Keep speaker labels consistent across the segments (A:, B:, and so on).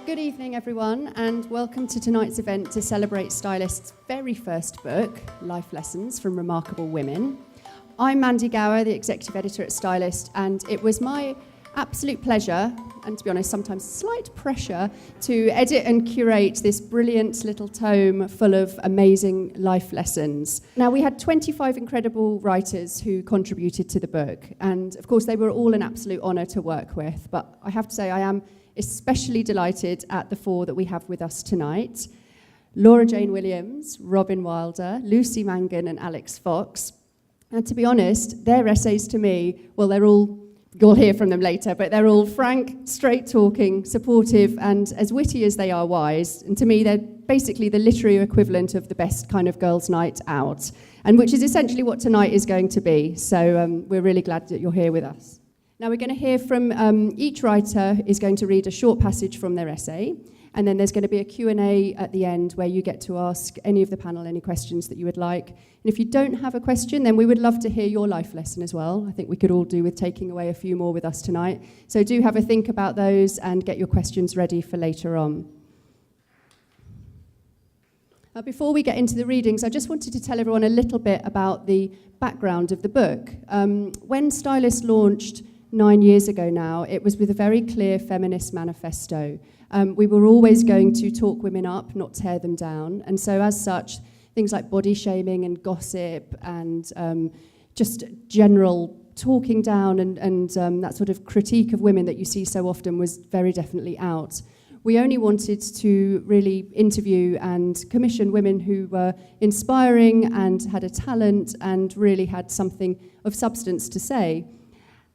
A: Good evening, everyone, and welcome to tonight's event to celebrate Stylist's very first book, Life Lessons from Remarkable Women. I'm Mandie Gower, the executive editor at Stylist, and it was my absolute pleasure, and to be honest, sometimes slight pressure, to edit and curate this brilliant little tome full of amazing life lessons. Now, we had 25 incredible writers who contributed to the book, and of course, they were all an absolute honour to work with, but I have to say I am especially delighted at the four that we have with us tonight. Laura Jane Williams, Robyn Wilder, Lucy Mangan and Alix Fox. And to be honest, their essays to me, well, you'll hear from them later, but they're all frank, straight-talking, supportive, and as witty as they are wise. And to me, they're basically the literary equivalent of the best kind of girls' night out, and which is essentially what tonight is going to be. So we're really glad that you're here with us. Now we're going to hear from each writer is going to read a short passage from their essay, and then there's going to be a Q&A at the end where you get to ask any of the panel any questions that you would like. And if you don't have a question, then we would love to hear your life lesson as well. I think we could all do with taking away a few more with us tonight. So do have a think about those and get your questions ready for later on. Before we get into the readings, I just wanted to tell everyone a little bit about the background of the book. When Stylist launched 9 years ago now, it was with a very clear feminist manifesto. We were always going to talk women up, not tear them down. And so as such, things like body shaming and gossip and just general talking down and that sort of critique of women that you see so often was very definitely out. We only wanted to really interview and commission women who were inspiring and had a talent and really had something of substance to say.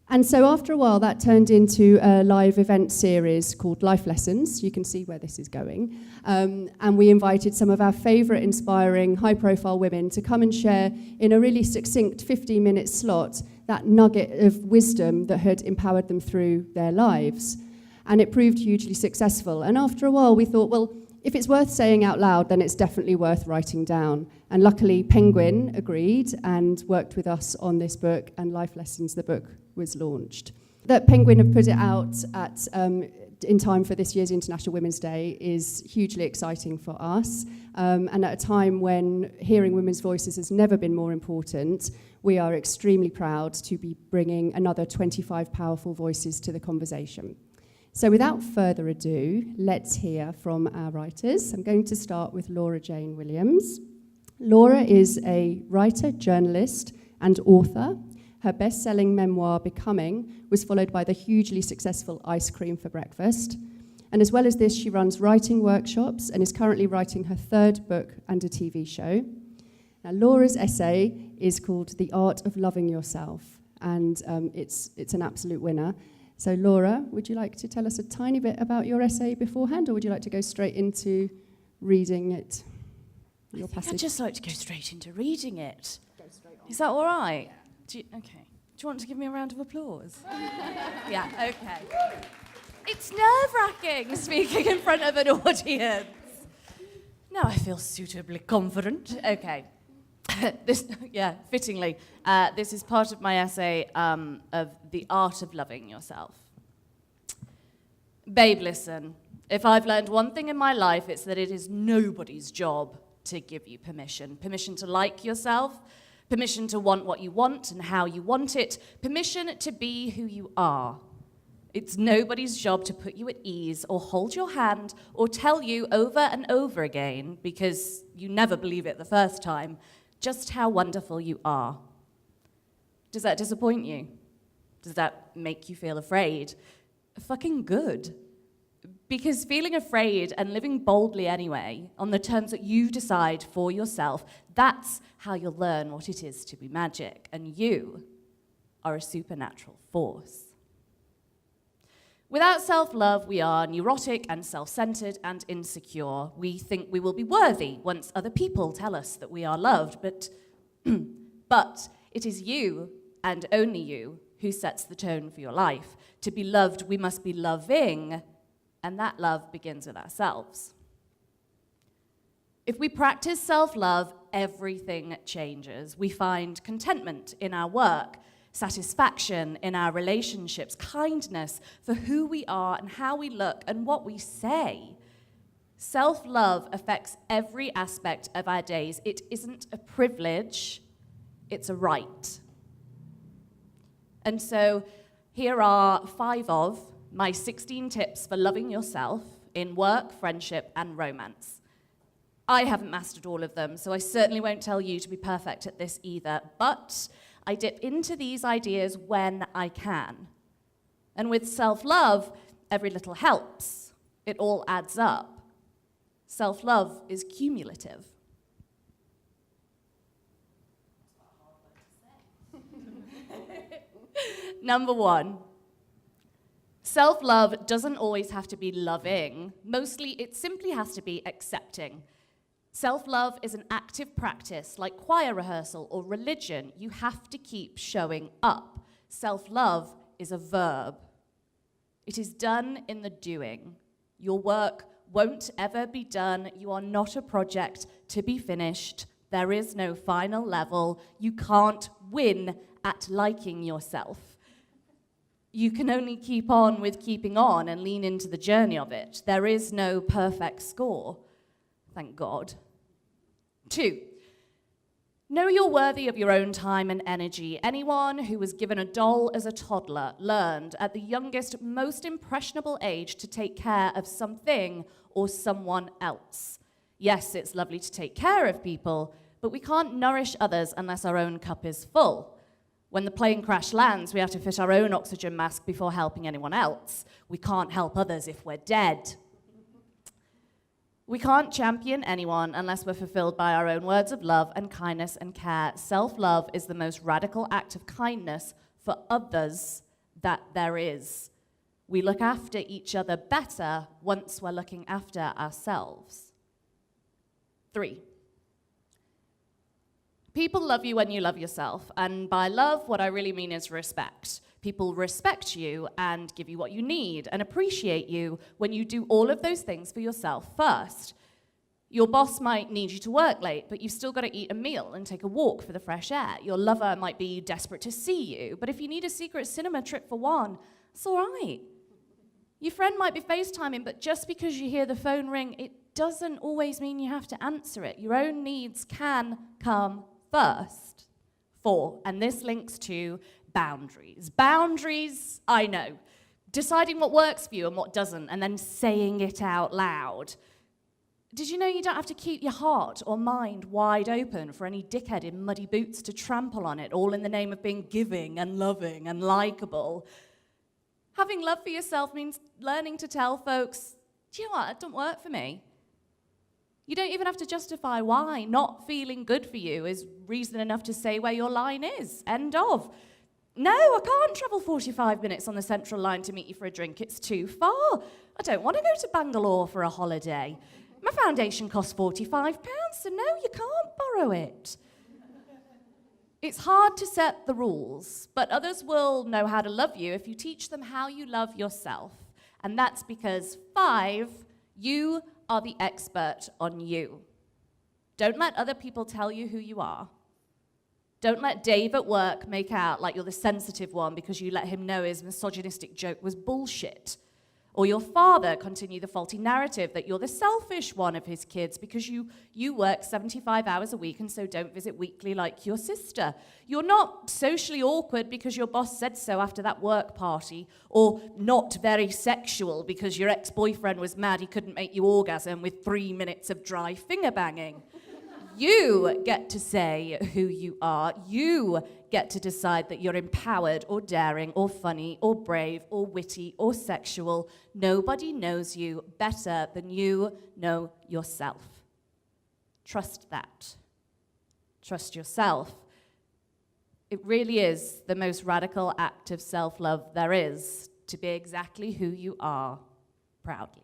A: And so after a while, that turned into a live event series called Life Lessons. You can see where this is going. And we invited some of our favourite inspiring, high-profile women to come and share in a really succinct 15-minute slot that nugget of wisdom that had empowered them through their lives. And it proved hugely successful. And after a while, we thought, well, if it's worth saying out loud, then it's definitely worth writing down. And luckily, Penguin agreed and worked with us on this book, and Life Lessons, the book, was launched. That Penguin have put it out in time for this year's International Women's Day is hugely exciting for us. And at a time when hearing women's voices has never been more important, we are extremely proud to be bringing another 25 powerful voices to the conversation. So without further ado, let's hear from our writers. I'm going to start with Laura Jane Williams. Laura is a writer, journalist, and author. Her best-selling memoir, Becoming, was followed by the hugely successful Ice Cream for Breakfast. And as well as this, she runs writing workshops and is currently writing her third book and a TV show. Now, Laura's essay is called The Art of Loving Yourself, and it's an absolute winner. So, Laura, would you like to tell us a tiny bit about your essay beforehand, or would you like to go straight into reading it? Your passage?
B: I'd just like to go straight into reading it. Is that all right? Yeah. Okay. Do you want to give me a round of applause? Yeah, okay. It's nerve-wracking speaking in front of an audience. Now I feel suitably confident. Okay. Fittingly, this is part of my essay of The Art of Loving Yourself. Babe, listen, if I've learned one thing in my life, it's that it is nobody's job to give you permission. Permission to like yourself, permission to want what you want and how you want it, permission to be who you are. It's nobody's job to put you at ease or hold your hand or tell you over and over again, because you never believe it the first time, just how wonderful you are. Does that disappoint you? Does that make you feel afraid? Fucking good. Because feeling afraid and living boldly anyway, on the terms that you decide for yourself, that's how you'll learn what it is to be magic, and you are a supernatural force. Without self-love, we are neurotic and self-centered and insecure. We think we will be worthy once other people tell us that we are loved, but it is you, and only you, who sets the tone for your life. To be loved, we must be loving, and that love begins with ourselves. If we practice self-love, everything changes. We find contentment in our work, satisfaction in our relationships, kindness for who we are and how we look and what we say. Self-love affects every aspect of our days. It isn't a privilege, it's a right. And so here are 5 of my 16 tips for loving yourself in work, friendship, and romance. I haven't mastered all of them, so I certainly won't tell you to be perfect at this either, but I dip into these ideas when I can. And with self-love, every little helps. It all adds up. Self-love is cumulative. Number 1, self-love doesn't always have to be loving. Mostly, it simply has to be accepting. Self-love is an active practice, like choir rehearsal or religion. You have to keep showing up. Self-love is a verb. It is done in the doing. Your work won't ever be done. You are not a project to be finished. There is no final level. You can't win at liking yourself. You can only keep on with keeping on and lean into the journey of it. There is no perfect score. Thank God. 2, know you're worthy of your own time and energy. Anyone who was given a doll as a toddler learned at the youngest, most impressionable age to take care of something or someone else. Yes, it's lovely to take care of people, but we can't nourish others unless our own cup is full. When the plane crash lands, we have to fit our own oxygen mask before helping anyone else. We can't help others if we're dead. We can't champion anyone unless we're fulfilled by our own words of love and kindness and care. Self-love is the most radical act of kindness for others that there is. We look after each other better once we're looking after ourselves. 3, people love you when you love yourself. And by love, what I really mean is respect. People respect you and give you what you need and appreciate you when you do all of those things for yourself first. Your boss might need you to work late, but you've still got to eat a meal and take a walk for the fresh air. Your lover might be desperate to see you, but if you need a secret cinema trip for one, it's all right. Your friend might be FaceTiming, but just because you hear the phone ring, it doesn't always mean you have to answer it. Your own needs can come first. 4, and this links to boundaries. Boundaries, I know. Deciding what works for you and what doesn't, and then saying it out loud. Did you know you don't have to keep your heart or mind wide open for any dickhead in muddy boots to trample on it, all in the name of being giving and loving and likable? Having love for yourself means learning to tell folks, do you know what, it don't work for me. You don't even have to justify why. Not feeling good for you is reason enough to say where your line is. End of. No, I can't travel 45 minutes on the Central Line to meet you for a drink. It's too far. I don't want to go to Bangalore for a holiday. My foundation costs £45, so no, you can't borrow it. It's hard to set the rules, but others will know how to love you if you teach them how you love yourself. And that's because 5, you are the expert on you. Don't let other people tell you who you are. Don't let Dave at work make out like you're the sensitive one because you let him know his misogynistic joke was bullshit. Or your father continue the faulty narrative that you're the selfish one of his kids because you work 75 hours a week and so don't visit weekly like your sister. You're not socially awkward because your boss said so after that work party, or not very sexual because your ex-boyfriend was mad he couldn't make you orgasm with 3 minutes of dry finger banging. You get to say who you are. You get to decide that you're empowered or daring or funny or brave or witty or sexual. Nobody knows you better than you know yourself. Trust that. Trust yourself. It really is the most radical act of self-love there is, to be exactly who you are, proudly.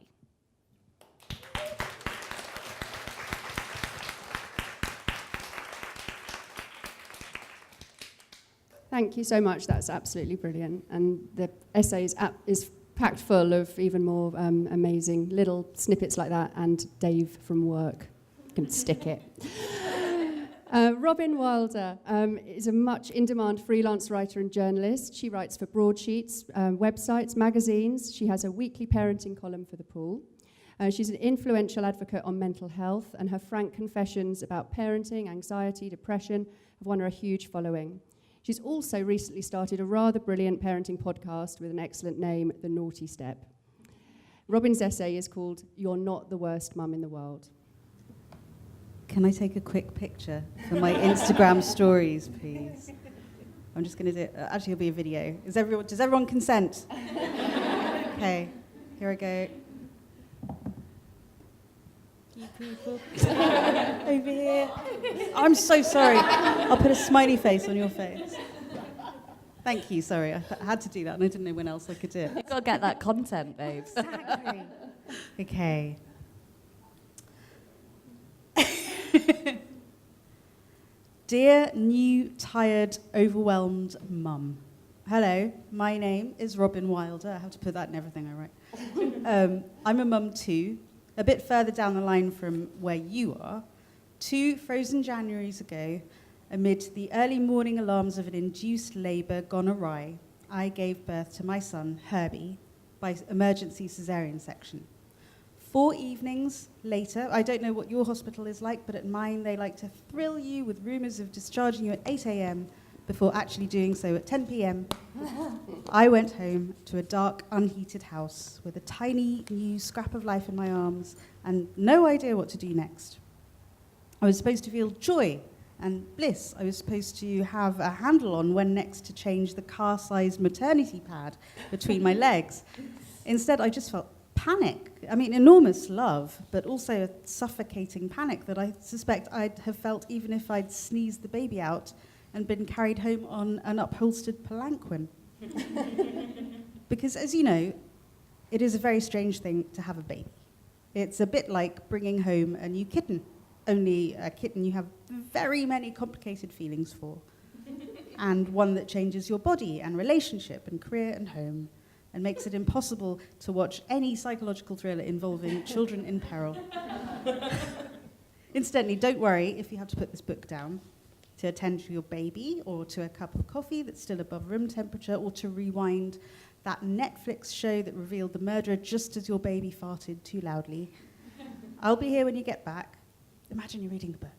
A: Thank you so much. That's absolutely brilliant. And the essay is packed full of even more amazing little snippets like that. And Dave from work can stick it. Robyn Wilder is a much in-demand freelance writer and journalist. She writes for broadsheets, websites, magazines. She has a weekly parenting column for The Pool. She's an influential advocate on mental health, and her frank confessions about parenting, anxiety, depression have won her a huge following. She's also recently started a rather brilliant parenting podcast with an excellent name, The Naughty Step. Robyn's essay is called "You're Not the Worst Mum in the World."
C: Can I take a quick picture for my Instagram stories, please? I'm just going to do it. Actually, it'll be a video. Does everyone consent? Okay, here I go. You people. Over here. I'm so sorry. I'll put a smiley face on your face. Thank you, sorry. I had to do that, and I didn't know when else I could do it.
B: You've got to get that content, babes.
C: Exactly. Okay. Dear new, tired, overwhelmed mum. Hello, my name is Robyn Wilder. I have to put that in everything I write. I'm a mum too, a bit further down the line from where you are. 2 frozen Januaries ago, amid the early morning alarms of an induced labour gone awry, I gave birth to my son, Herbie, by emergency caesarean section. 4 evenings later, I don't know what your hospital is like, but at mine they like to thrill you with rumours of discharging you at 8 a.m. before actually doing so at 10 p.m. I went home to a dark, unheated house with a tiny new scrap of life in my arms and no idea what to do next. I was supposed to feel joy and bliss. I was supposed to have a handle on when next to change the car-sized maternity pad between my legs. Instead, I just felt panic. I mean, enormous love, but also a suffocating panic that I suspect I'd have felt even if I'd sneezed the baby out and been carried home on an upholstered palanquin. Because, as you know, it is a very strange thing to have a baby. It's a bit like bringing home a new kitten, only a kitten you have very many complicated feelings for, and one that changes your body and relationship and career and home, and makes it impossible to watch any psychological thriller involving children in peril. Incidentally, don't worry if you have to put this book down to attend to your baby, or to a cup of coffee that's still above room temperature, or to rewind that Netflix show that revealed the murderer just as your baby farted too loudly. I'll be here when you get back. Imagine you're reading the book.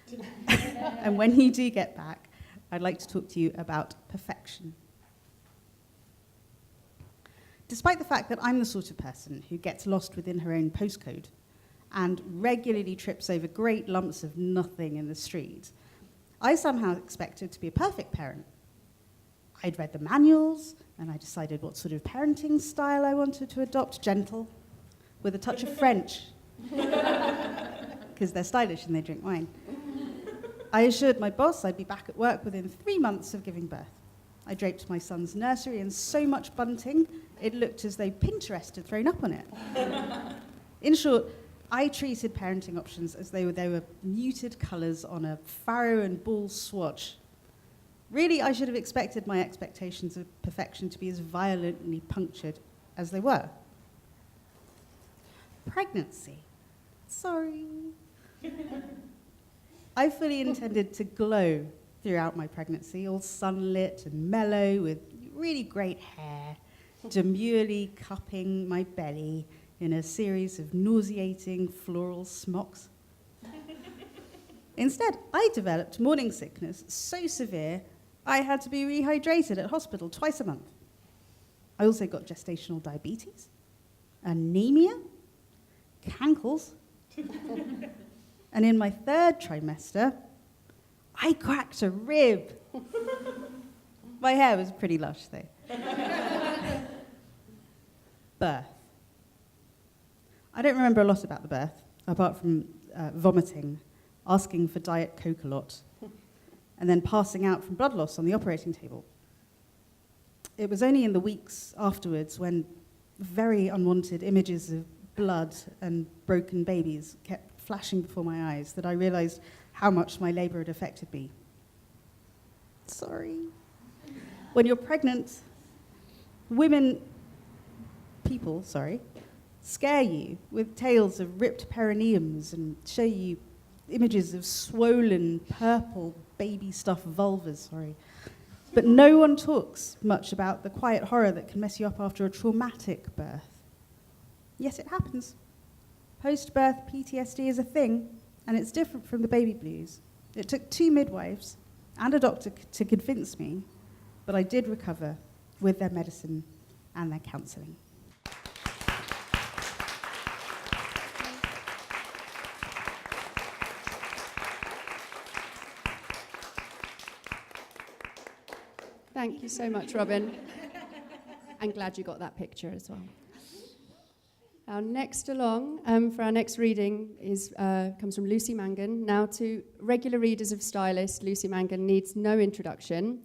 C: Imagine. And when you do get back, I'd like to talk to you about perfection. Despite the fact that I'm the sort of person who gets lost within her own postcode and regularly trips over great lumps of nothing in the street, I somehow expected to be a perfect parent. I'd read the manuals, and I decided what sort of parenting style I wanted to adopt, gentle, with a touch of French, because they're stylish and they drink wine. I assured my boss I'd be back at work within 3 months of giving birth. I draped my son's nursery in so much bunting, it looked as though Pinterest had thrown up on it. In short, I treated parenting options as though they were muted colours on a farrow and ball swatch. Really, I should have expected my expectations of perfection to be as violently punctured as they were. Pregnancy. Sorry. I fully intended to glow throughout my pregnancy, all sunlit and mellow with really great hair, demurely cupping my belly in a series of nauseating floral smocks. Instead, I developed morning sickness so severe I had to be rehydrated at hospital twice a month. I also got gestational diabetes, anemia, cankles, and in my 3rd trimester, I cracked a rib. My hair was pretty lush, though. Birth. I don't remember a lot about the birth, apart from vomiting, asking for Diet Coke a lot, and then passing out from blood loss on the operating table. It was only in the weeks afterwards, when very unwanted images of blood and broken babies kept flashing before my eyes, that I realized how much my labor had affected me. Sorry. When you're pregnant, people, scare you with tales of ripped perineums and show you images of swollen, purple, baby-stuffed vulvas, But no one talks much about the quiet horror that can mess you up after a traumatic birth. Yes, it happens. Post-birth PTSD is a thing, and it's different from the baby blues. It took 2 midwives and a doctor to convince me, but I did recover with their medicine and their counselling.
A: Thank you so much, Robyn. I'm glad you got that picture as well. Our next along for our next reading comes from Lucy Mangan. Now, to regular readers of Stylist, Lucy Mangan needs no introduction.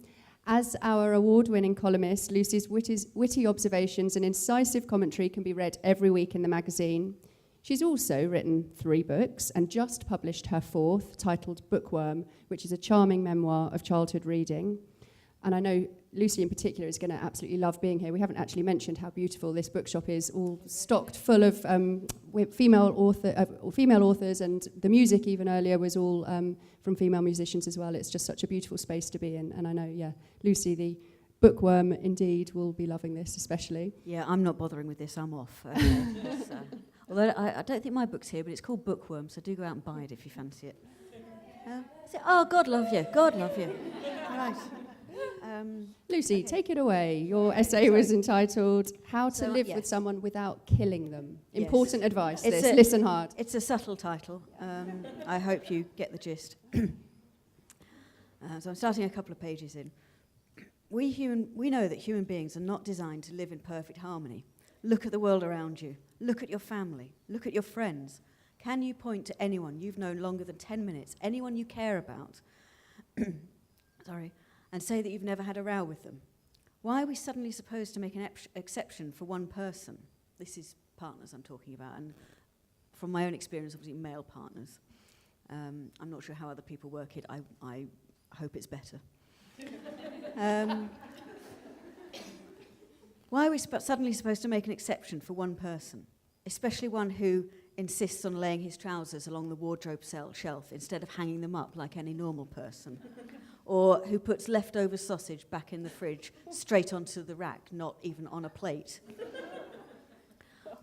A: As our award-winning columnist, Lucy's witty observations and incisive commentary can be read every week in the magazine. She's also written 3 books and just published her 4th, titled Bookworm, which is a charming memoir of childhood reading. And I know Lucy in particular is going to absolutely love being here. We haven't actually mentioned how beautiful this bookshop is, all stocked full of female authors, and the music even earlier was all from female musicians as well. It's just such a beautiful space to be in. And I know, Lucy, the bookworm indeed, will be loving this especially.
D: Yeah, I'm not bothering with this. I'm off. Although I don't think my book's here, but it's called Bookworm, so do go out and buy it if you fancy it. Oh, God love you. God love you. Right.
A: Lucy, take it away. Your essay was entitled How to Live with Someone Without Killing Them.
D: Yes.
A: Important advice, listen hard.
D: It's a subtle title. I hope you get the gist. So I'm starting a couple of pages in. We know that human beings are not designed to live in perfect harmony. Look at the world around you. Look at your family. Look at your friends. Can you point to anyone you've known longer than 10 minutes, anyone you care about, and say that you've never had a row with them? Why are we suddenly supposed to make an exception for one person? This is partners I'm talking about, and from my own experience, obviously male partners. I'm not sure how other people work it. I hope it's better. Why are we suddenly supposed to make an exception for one person, especially one who insists on laying his trousers along the wardrobe shelf instead of hanging them up like any normal person? Or who puts leftover sausage back in the fridge straight onto the rack, not even on a plate?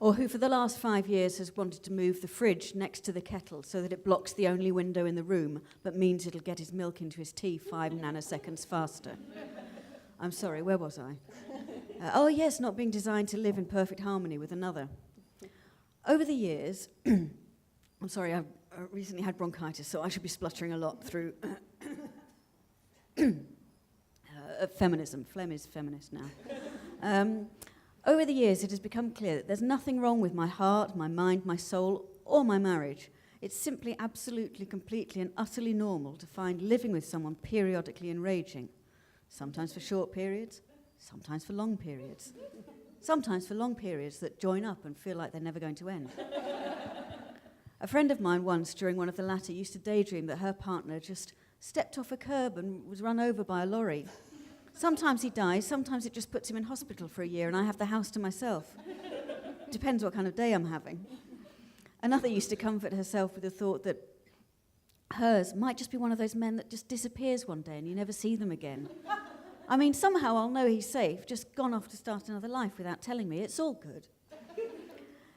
D: Or who for the last 5 years has wanted to move the fridge next to the kettle so that it blocks the only window in the room, but means it'll get his milk into his tea 5 nanoseconds faster? I'm sorry, where was I? Not being designed to live in perfect harmony with another. Over the years, I'm sorry, I've recently had bronchitis, so I should be spluttering a lot through feminism. Phlegm is feminist now. Over the years, it has become clear that there's nothing wrong with my heart, my mind, my soul, or my marriage. It's simply absolutely, completely, and utterly normal to find living with someone periodically enraging. Sometimes for short periods, sometimes for long periods. Sometimes for long periods that join up and feel like they're never going to end. A friend of mine once, during one of the latter, used to daydream that her partner just stepped off a curb and was run over by a lorry. Sometimes he dies, sometimes it just puts him in hospital for a year and I have the house to myself. Depends what kind of day I'm having. Another used to comfort herself with the thought that hers might just be one of those men that just disappears one day and you never see them again. I mean, somehow I'll know he's safe, just gone off to start another life without telling me. It's all good.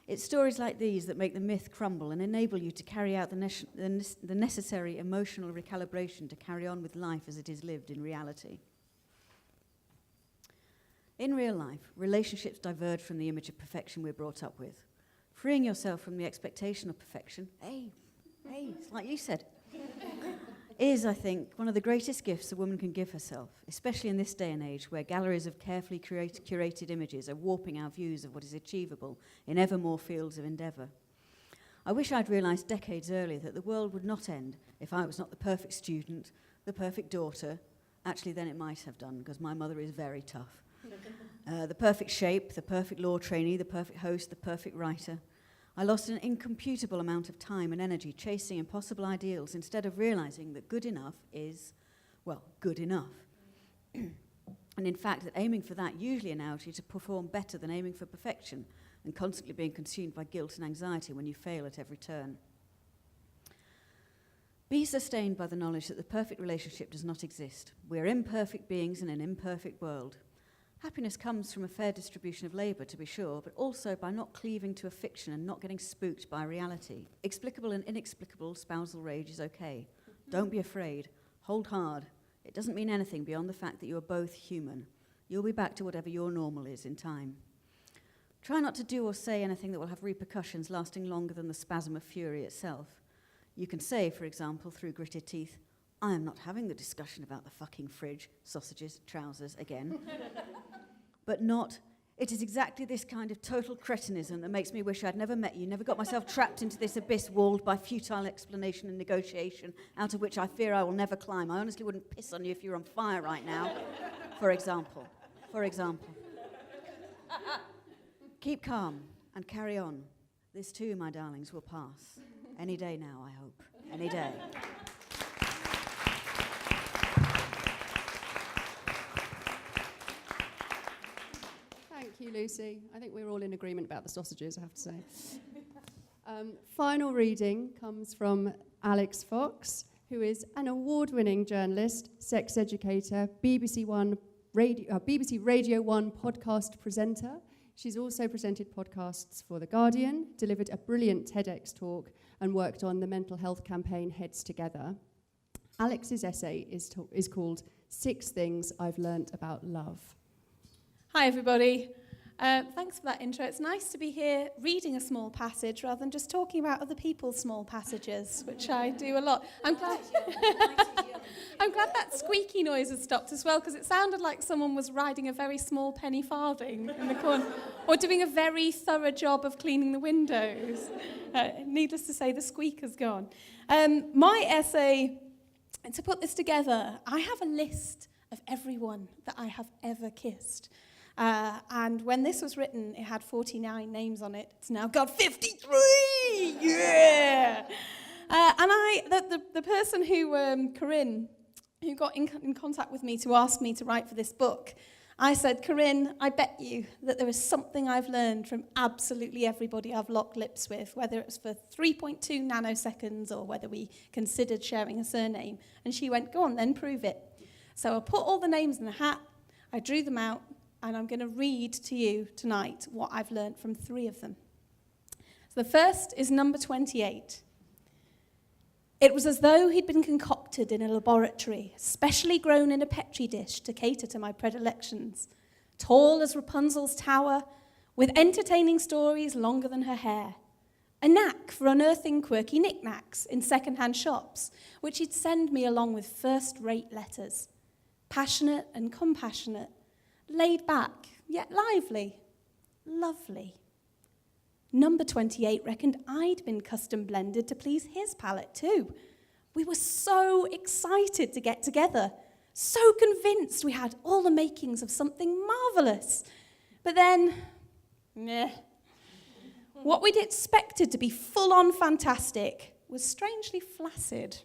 D: It's stories like these that make the myth crumble and enable you to carry out the necessary emotional recalibration to carry on with life as it is lived in reality. In real life, relationships diverge from the image of perfection we're brought up with. Freeing yourself from the expectation of perfection, it's like you said, is, I think, one of the greatest gifts a woman can give herself, especially in this day and age where galleries of carefully curated images are warping our views of what is achievable in ever more fields of endeavour. I wish I'd realised decades earlier that the world would not end if I was not the perfect student, the perfect daughter. Actually, then it might have done, because my mother is very tough. The perfect shape, the perfect law trainee, the perfect host, the perfect writer. I lost an incomputable amount of time and energy chasing impossible ideals instead of realising that good enough is, well, good enough. And in fact, that aiming for that usually allows you to perform better than aiming for perfection and constantly being consumed by guilt and anxiety when you fail at every turn. Be sustained by the knowledge that the perfect relationship does not exist. We're imperfect beings in an imperfect world. Happiness comes from a fair distribution of labour, to be sure, but also by not cleaving to a fiction and not getting spooked by reality. Explicable and inexplicable spousal rage is okay. Don't be afraid. Hold hard. It doesn't mean anything beyond the fact that you are both human. You'll be back to whatever your normal is in time. Try not to do or say anything that will have repercussions lasting longer than the spasm of fury itself. You can say, for example, through gritted teeth, I am not having the discussion about the fucking fridge, sausages, trousers again. But not, it is exactly this kind of total cretinism that makes me wish I'd never met you, never got myself trapped into this abyss walled by futile explanation and negotiation, out of which I fear I will never climb. I honestly wouldn't piss on you if you were on fire right now, for example. Keep calm and carry on. This too, my darlings, will pass. Any day now, I hope. Any day.
A: Thank you, Lucy. I think we're all in agreement about the sausages, I have to say. Final reading comes from Alix Fox, who is an award-winning journalist, sex educator, BBC Radio 1 podcast presenter. She's also presented podcasts for The Guardian, delivered a brilliant TEDx talk, and worked on the mental health campaign Heads Together. Alix's essay is called 6 Things I've Learnt About Love.
E: Hi, everybody. Thanks for that intro. It's nice to be here reading a small passage rather than just talking about other people's small passages, which I do a lot. I'm glad that squeaky noise has stopped as well, because it sounded like someone was riding a very small penny farthing in the corner, or doing a very thorough job of cleaning the windows. Needless to say, the squeaker's gone. My essay, to put this together, I have a list of everyone that I have ever kissed. And when this was written, it had 49 names on it. It's now got 53! Yeah! And the person who, Corinne, who got in contact with me to ask me to write for this book, I said, Corinne, I bet you that there is something I've learned from absolutely everybody I've locked lips with, whether it's for 3.2 nanoseconds or whether we considered sharing a surname. And she went, go on then, prove it. So I put all the names in a hat, I drew them out, and I'm going to read to you tonight what I've learned from 3 of them. So the first is number 28. It was as though he'd been concocted in a laboratory, specially grown in a petri dish to cater to my predilections. Tall as Rapunzel's tower, with entertaining stories longer than her hair. A knack for unearthing quirky knickknacks in second-hand shops, which he'd send me along with first-rate letters. Passionate and compassionate, laid back, yet lively, lovely. Number 28 reckoned I'd been custom blended to please his palate too. We were so excited to get together, so convinced we had all the makings of something marvellous. But then, meh. What we'd expected to be full-on fantastic was strangely flaccid.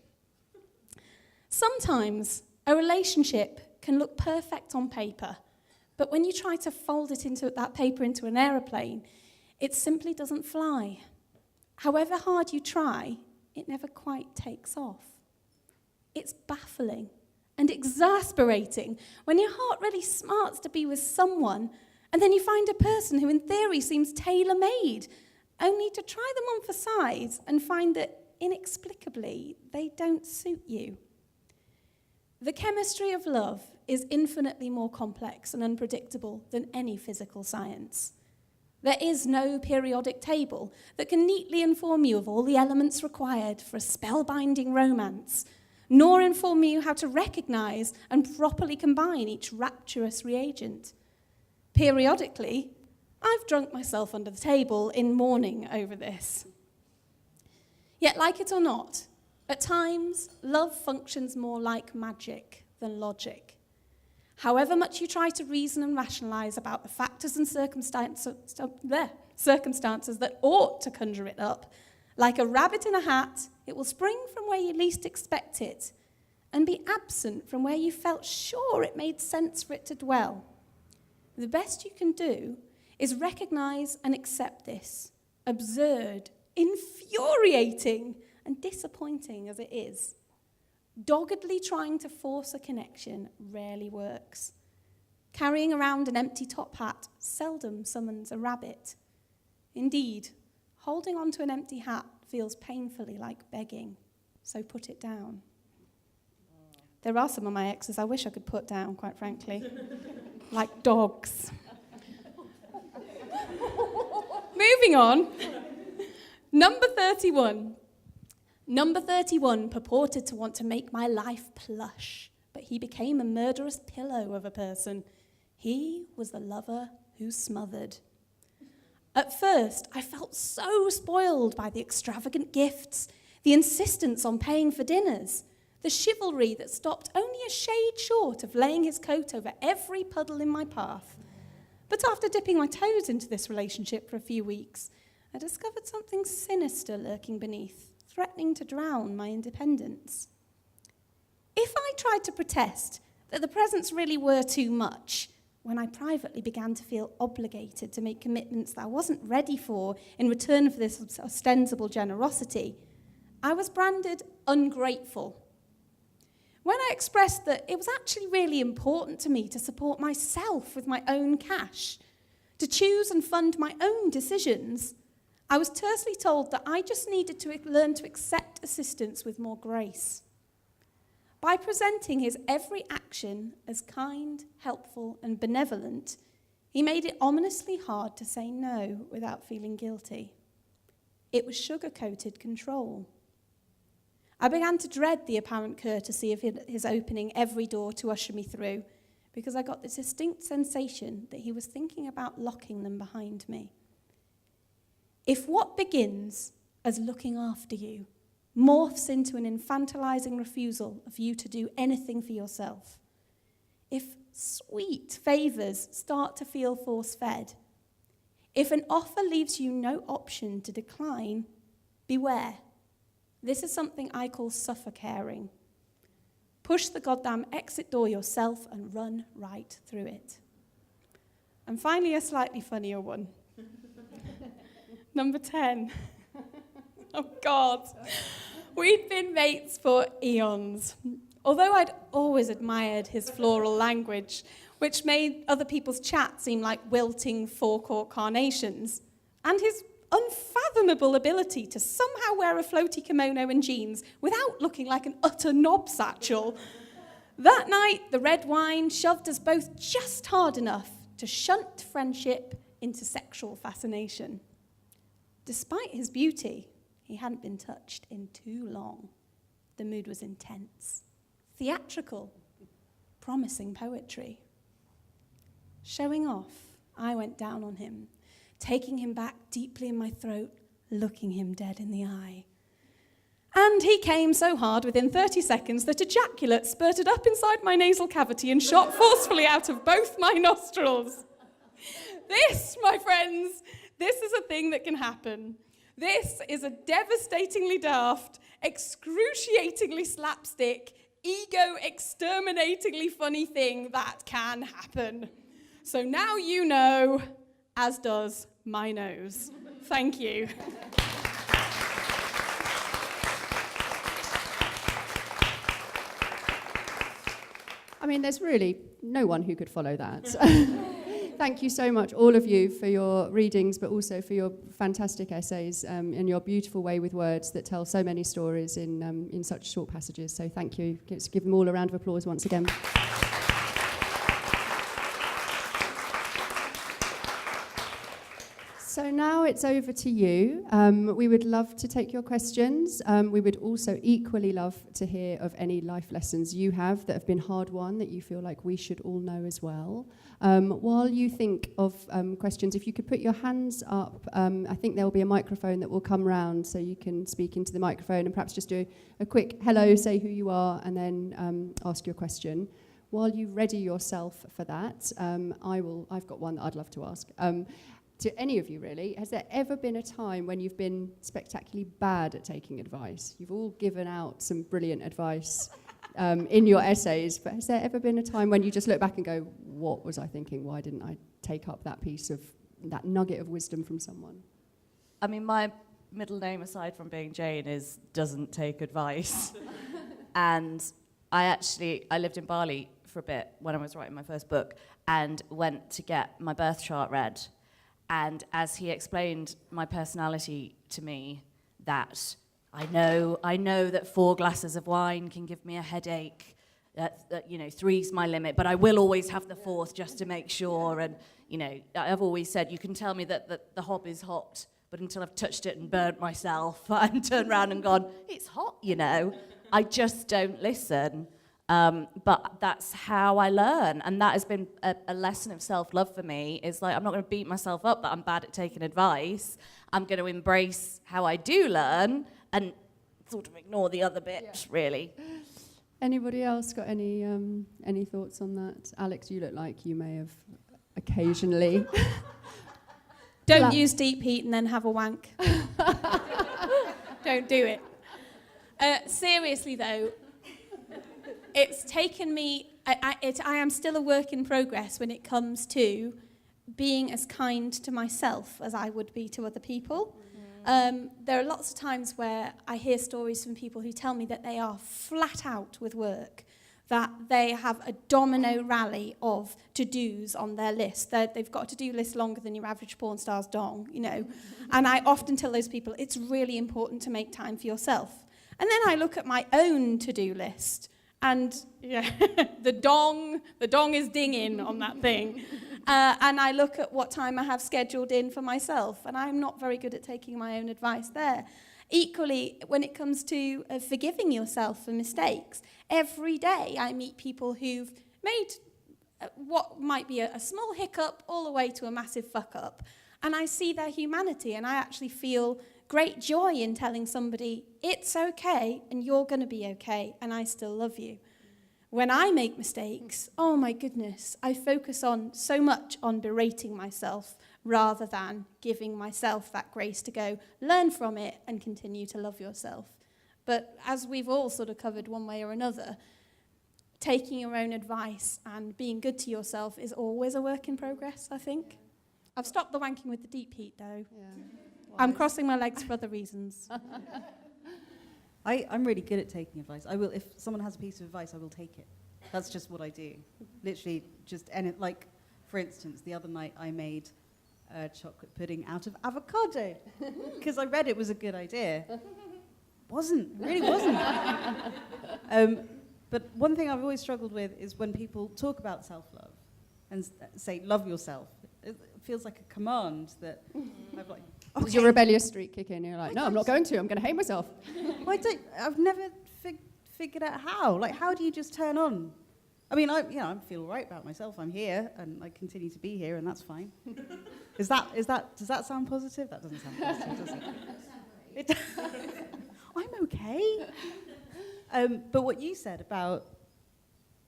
E: Sometimes a relationship can look perfect on paper, but when you try to fold it into that paper into an aeroplane, it simply doesn't fly. However hard you try, it never quite takes off. It's baffling and exasperating when your heart really smarts to be with someone and then you find a person who in theory seems tailor-made, only to try them on for size and find that inexplicably they don't suit you. The chemistry of love is infinitely more complex and unpredictable than any physical science. There is no periodic table that can neatly inform you of all the elements required for a spellbinding romance, nor inform you how to recognize and properly combine each rapturous reagent. Periodically, I've drunk myself under the table in mourning over this. Yet, like it or not, at times, love functions more like magic than logic. However much you try to reason and rationalize about the factors and circumstances that ought to conjure it up, like a rabbit in a hat, it will spring from where you least expect it and be absent from where you felt sure it made sense for it to dwell. The best you can do is recognize and accept this absurd, infuriating, and disappointing as it is. Doggedly trying to force a connection rarely works. Carrying around an empty top hat seldom summons a rabbit. Indeed, holding on to an empty hat feels painfully like begging, so put it down. There are some of my exes I wish I could put down, quite frankly, like dogs. Moving on. Number 31. Number 31 purported to want to make my life plush, but he became a murderous pillow of a person. He was the lover who smothered. At first, I felt so spoiled by the extravagant gifts, the insistence on paying for dinners, the chivalry that stopped only a shade short of laying his coat over every puddle in my path. But after dipping my toes into this relationship for a few weeks, I discovered something sinister lurking beneath, threatening to drown my independence. If I tried to protest that the presents really were too much, when I privately began to feel obligated to make commitments that I wasn't ready for in return for this ostensible generosity, I was branded ungrateful. When I expressed that it was actually really important to me to support myself with my own cash, to choose and fund my own decisions, I was tersely told that I just needed to learn to accept assistance with more grace. By presenting his every action as kind, helpful, and benevolent, he made it ominously hard to say no without feeling guilty. It was sugar-coated control. I began to dread the apparent courtesy of his opening every door to usher me through, because I got the distinct sensation that he was thinking about locking them behind me. If what begins as looking after you morphs into an infantilizing refusal of you to do anything for yourself, if sweet favors start to feel force-fed, if an offer leaves you no option to decline, beware. This is something I call suffocating. Push the goddamn exit door yourself and run right through it. And finally, a slightly funnier one. Number 10. Oh, God. We'd been mates for eons. Although I'd always admired his floral language, which made other people's chat seem like wilting forecourt carnations, and his unfathomable ability to somehow wear a floaty kimono and jeans without looking like an utter knob satchel. That night, the red wine shoved us both just hard enough to shunt friendship into sexual fascination. Despite his beauty, he hadn't been touched in too long. The mood was intense, theatrical, promising poetry. Showing off, I went down on him, taking him back deeply in my throat, looking him dead in the eye. And he came so hard within 30 seconds that ejaculate spurted up inside my nasal cavity and shot forcefully out of both my nostrils. This, my friends, this is a thing that can happen. This is a devastatingly daft, excruciatingly slapstick, ego-exterminatingly funny thing that can happen. So now you know, as does my nose. Thank you.
A: I mean, there's really no one who could follow that. Thank you so much, all of you, for your readings, but also for your fantastic essays and your beautiful way with words that tell so many stories in such short passages. So thank you. Let's give them all a round of applause once again. So now it's over to you. We would love to take your questions. We would also equally love to hear of any life lessons you have that have been hard-won that you feel like we should all know as well. While you think of questions, if you could put your hands up, I think there will be a microphone that will come round so you can speak into the microphone and perhaps just do a quick hello, say who you are, and then ask your question. While you ready yourself for that, I've got one that I'd love to ask. To any of you, really, has there ever been a time when you've been spectacularly bad at taking advice? You've all given out some brilliant advice in your essays, but has there ever been a time when you just look back and go, what was I thinking? Why didn't I take up that piece of, that nugget of wisdom from someone?
B: I mean, my middle name, aside from being Jane, is doesn't take advice. And I lived in Bali for a bit when I was writing my first book and went to get my birth chart read. And as he explained my personality to me, that I know that 4 glasses of wine can give me a headache, that 3's my limit, but I will always have the 4th just to make sure. And, I've always said, you can tell me that the hob is hot, but until I've touched it and burnt myself and turned around and gone, it's hot, I just don't listen. But that's how I learn. And that has been a lesson of self-love for me. Is like, I'm not going to beat myself up that I'm bad at taking advice. I'm going to embrace how I do learn and sort of ignore the other bits, really.
A: Anybody else got any thoughts on that? Alix, you look like you may have occasionally...
E: Don't use deep heat and then have a wank. Don't do it. Seriously, though, it's taken me... I am still a work in progress when it comes to being as kind to myself as I would be to other people. There are lots of times where I hear stories from people who tell me that they are flat out with work, that they have a domino rally of to-dos on their list. They've got a to-do list longer than your average porn star's dong, And I often tell those people, it's really important to make time for yourself. And then I look at my own to-do list, and the dong is dinging on that thing. And I look at what time I have scheduled in for myself, and I'm not very good at taking my own advice there. Equally, when it comes to forgiving yourself for mistakes, every day I meet people who've made what might be a small hiccup all the way to a massive fuck-up. And I see their humanity, and I actually feel great joy in telling somebody, it's okay, and you're going to be okay, and I still love you. When I make mistakes, oh my goodness, I focus so much on berating myself rather than giving myself that grace to go, learn from it, and continue to love yourself. But as we've all sort of covered one way or another, taking your own advice and being good to yourself is always a work in progress, I think. I've stopped the wanking with the deep heat, though. Yeah. I'm crossing my legs for other reasons.
C: I'm really good at taking advice. I will, if someone has a piece of advice, I will take it. That's just what I do. Literally, for instance, the other night I made chocolate pudding out of avocado because I read it was a good idea. Really wasn't. But one thing I've always struggled with is when people talk about self-love and say, love yourself. It feels like a command that I've like, okay.
A: Does your rebellious streak kick in? You're like, no, I'm not going to. I'm going to hate myself.
C: I've never figured out how. Like, how do you just turn on? I mean, I feel right about myself. I'm here, and I continue to be here, and that's fine. Does that sound positive? That doesn't sound positive, does it? I'm okay. But what you said about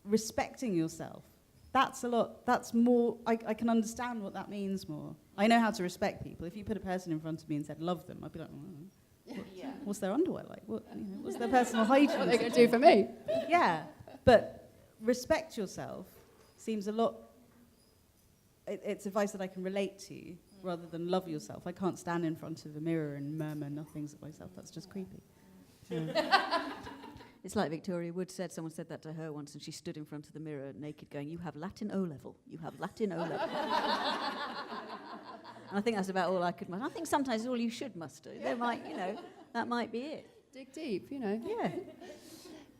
C: respecting yourself, that's a lot. That's more. I can understand what that means more. I know how to respect people. If you put a person in front of me and said love them, I'd be like, what's their underwear like? What's their personal hygiene?
A: What are they going to do for me?
C: Yeah, but respect yourself seems a lot. It's advice that I can relate to rather than love yourself. I can't stand in front of a mirror and murmur nothings at myself. That's just creepy.
D: It's like Victoria Wood said, someone said that to her once, and she stood in front of the mirror naked going, you have Latin O-level, you have Latin O-level. And I think that's about all I could muster. I think sometimes it's all you should muster. There might, that might be it.
A: Dig deep,
C: Yeah.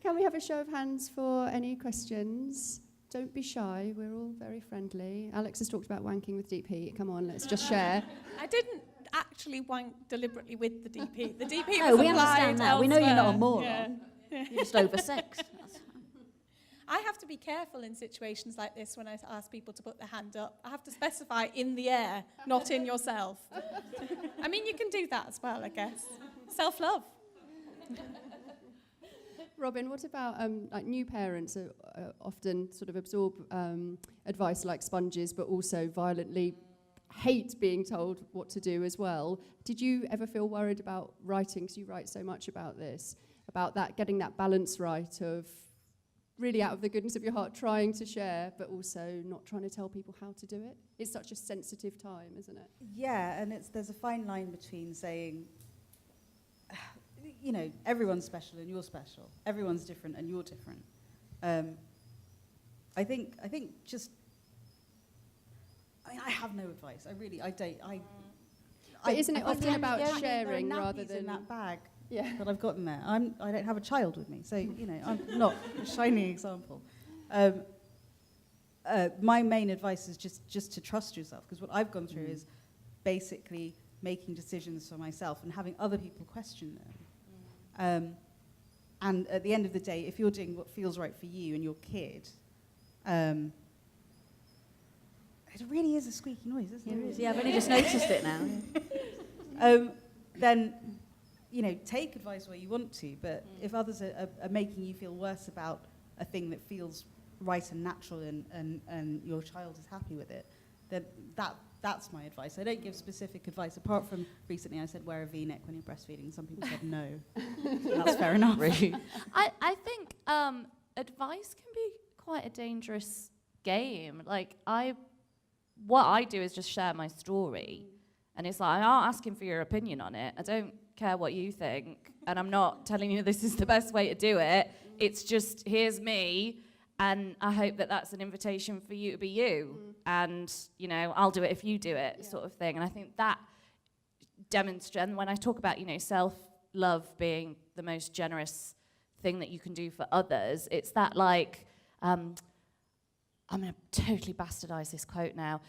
A: Can we have a show of hands for any questions? Don't be shy, we're all very friendly. Alix has talked about wanking with deep heat. Come on, let's just share.
E: I didn't actually wank deliberately with the deep heat. The deep heat
D: No,
E: was
D: we understand that.
E: elsewhere.
D: We know you're not a moron.
E: Yeah.
D: You're just oversexed.
E: I have to be careful in situations like this when I ask people to put their hand up. I have to specify in the air, not in yourself. I mean, you can do that as well, I guess. Self-love.
A: Robyn, what about new parents who often sort of absorb advice like sponges, but also violently hate being told what to do as well? Did you ever feel worried about writing, because you write so much about this, about that, getting that balance right of really out of the goodness of your heart trying to share, but also not trying to tell people how to do it? It's such a sensitive time, isn't it?
C: Yeah, and there's a fine line between saying, you know, everyone's special and you're special. Everyone's different and you're different. I think just, I mean, I have no advice. I don't.
A: But isn't it often about
C: there are
A: sharing rather
C: nappies
A: than
C: in that bag
A: Yeah.
C: that I've got in there? I don't have a child with me, so you know, I'm not a shining example. My main advice is just to trust yourself, because what I've gone through is basically making decisions for myself and having other people question them. And at the end of the day, if you're doing what feels right for you and your kid, it really is a squeaky noise, isn't it?
D: Yeah, I've only just noticed it now.
C: Then, you know, take advice where you want to, but if others are making you feel worse about a thing that feels right and natural and your child is happy with it, then that's my advice. I don't give specific advice, apart from recently I said wear a V-neck when you're breastfeeding. Some people said no. That's fair enough.
B: I think advice can be quite a dangerous game. Like, what I do is just share my story. And it's like, I'm not asking for your opinion on it. I don't care what you think. And I'm not telling you this is the best way to do it. It's just, here's me. And I hope that that's an invitation for you to be you. And, you know, I'll do it if you do it, sort of thing. And I think that demonstrates, and when I talk about, you know, self-love being the most generous thing that you can do for others, it's that, like, I'm going to totally bastardize this quote now.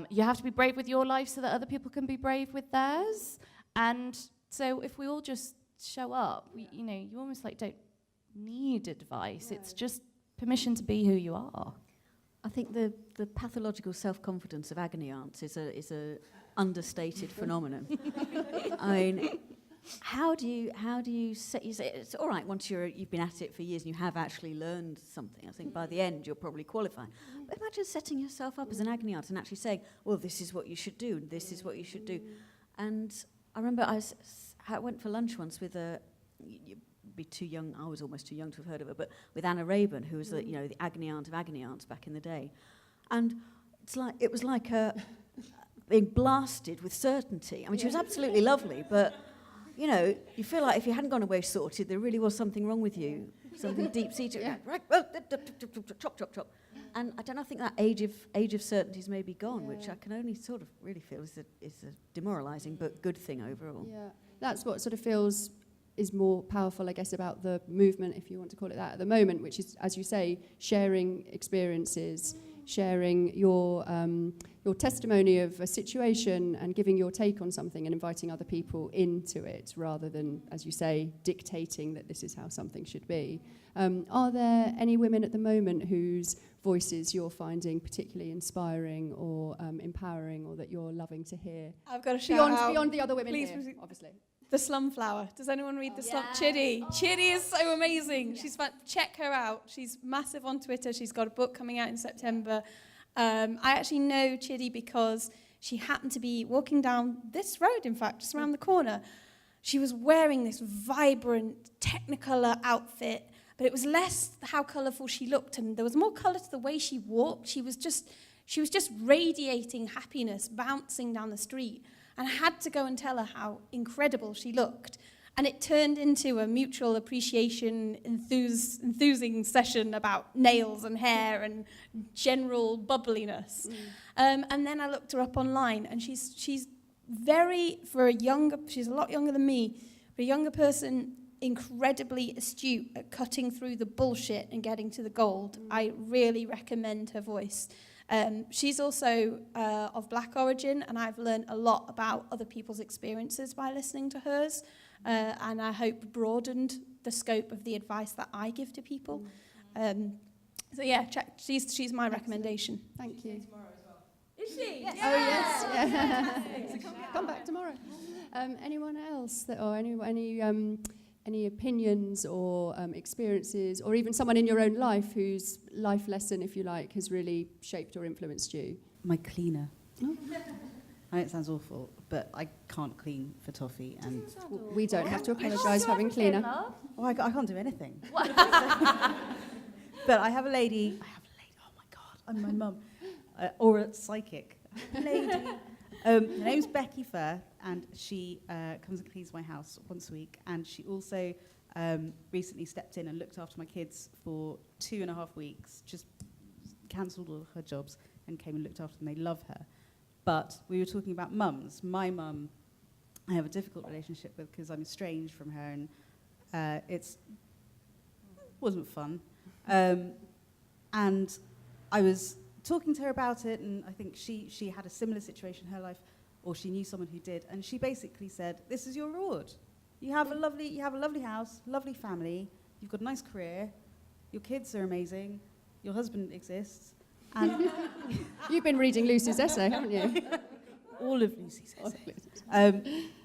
B: You have to be brave with your life so that other people can be brave with theirs. And so if we all just show up, you know, you almost like don't need advice. It's just permission to be who you are.
D: I think the pathological self-confidence of agony aunts is a understated phenomenon. I mean, how do you set yourself? It's all right once you've been at it for years and you have actually learned something. I think by the end you'll probably qualify. But imagine setting yourself up as an agony aunt and actually saying, well, this is what you should do, and this is what you should do. And I remember I went for lunch once with you'd be too young, I was almost too young to have heard of her, but with Anna Rayburn, who was the agony aunt of agony aunts back in the day. And it was like being blasted with certainty. I mean, she was absolutely lovely, but you know, you feel like if you hadn't gone away sorted, there really was something wrong with you, something deep-seated. Right, chop, chop, chop. And I think that age of certainty's maybe gone, which I can only sort of really feel is a demoralising but good thing overall.
A: Yeah, that's what sort of feels is more powerful, I guess, about the movement, if you want to call it that, at the moment, which is, as you say, sharing experiences, sharing your testimony of a situation and giving your take on something and inviting other people into it, rather than, as you say, dictating that this is how something should be. Are there any women at the moment whose voices you're finding particularly inspiring or empowering, or that you're loving to hear?
E: I've got a shout out.
A: Beyond the other women
E: Please,
A: here, obviously.
E: The Slumflower. Does anyone read the Slum? Chitty. Chitty is so amazing. She's fun. Check her out. She's massive on Twitter. She's got a book coming out in September. I actually know Chitty because she happened to be walking down this road, in fact, just around the corner. She was wearing this vibrant Technicolor outfit, but it was less how colourful she looked, and there was more colour to the way she walked. She was just radiating happiness, bouncing down the street. And I had to go and tell her how incredible she looked. And it turned into a mutual appreciation, enthusing session about nails and hair and general bubbliness. And then I looked her up online, and she's a lot younger than me, for a younger person, incredibly astute at cutting through the bullshit and getting to the gold. I really recommend her voice. She's also of black origin, and I've learned a lot about other people's experiences by listening to hers, and I hope broadened the scope of the advice that I give to people. So yeah, check. She's my recommendation.
A: Thank you.
E: Is she?
A: Yes. Oh yes. Yeah. Come back tomorrow. Anyone else any opinions or experiences, or even someone in your own life whose life lesson, if you like, has really shaped or influenced you?
C: My cleaner. Oh. I know it sounds awful, but I can't clean for toffee, and
A: we don't have to apologise for having cleaner.
C: Oh, I can't do anything. But I have a lady. Oh my God, I'm my mum, or a psychic. A lady Her name's Becky Firth, and she comes and cleans my house once a week. And she also recently stepped in and looked after my kids for 2.5 weeks, just cancelled all her jobs and came and looked after them. They love her. But we were talking about mums. My mum, I have a difficult relationship with because I'm estranged from her, and it wasn't fun. And I was talking to her about it, and I think she had a similar situation in her life, or she knew someone who did, and she basically said, "This is your reward. You have a lovely house, lovely family. You've got a nice career. Your kids are amazing. Your husband exists." And
A: You've been reading Lucy's essay, haven't you?
C: all of Lucy's essays.